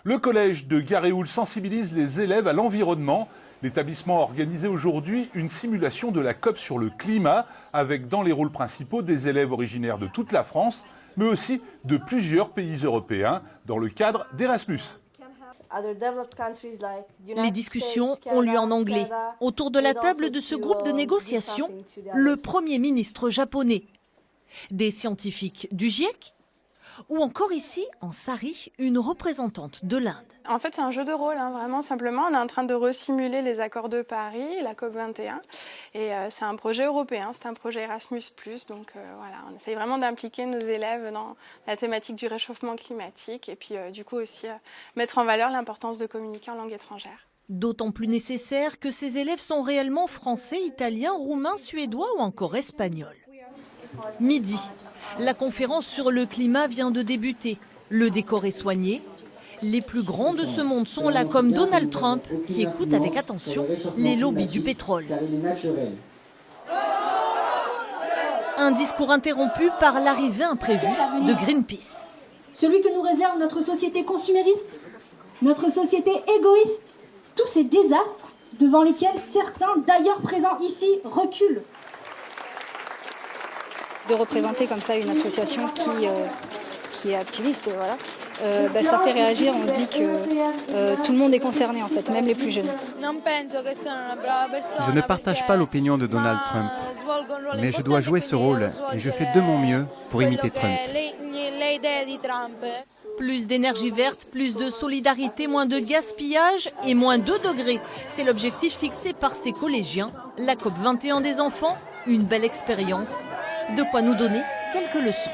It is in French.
Le collège de Garéoul sensibilise les élèves à l'environnement. L'établissement a organisé aujourd'hui une simulation de la COP sur le climat, avec dans les rôles principaux des élèves originaires de toute la France, mais aussi de plusieurs pays européens, dans le cadre d'Erasmus. Les discussions ont lieu en anglais. Autour de la table de ce groupe de négociation, le Premier ministre japonais, des scientifiques du GIEC, ou encore ici, en Sari, une représentante de l'Inde. En fait, c'est un jeu de rôle, vraiment simplement. On est en train de resimuler les accords de Paris, la COP21. Et c'est un projet européen, c'est un projet Erasmus+. Donc voilà, on essaye vraiment d'impliquer nos élèves dans la thématique du réchauffement climatique. Et puis du coup aussi mettre en valeur l'importance de communiquer en langue étrangère. D'autant plus nécessaire que ces élèves sont réellement français, italiens, roumains, suédois ou encore espagnols. Midi, la conférence sur le climat vient de débuter. Le décor est soigné. Les plus grands de ce monde sont là, comme Donald Trump, qui écoute avec attention les lobbies du pétrole. Un discours interrompu par l'arrivée imprévue de Greenpeace. Celui que nous réserve notre société consumériste, notre société égoïste, tous ces désastres devant lesquels certains, d'ailleurs présents ici, reculent. De représenter comme ça une association qui est activiste, voilà. Ça fait réagir, on se dit que tout le monde est concerné en fait, même les plus jeunes. Je ne partage pas l'opinion de Donald Trump, mais je dois jouer ce rôle et je fais de mon mieux pour imiter Trump. Plus d'énergie verte, plus de solidarité, moins de gaspillage et moins 2 degrés. C'est l'objectif fixé par ces collégiens. La COP21 des enfants, une belle expérience. De quoi nous donner quelques leçons.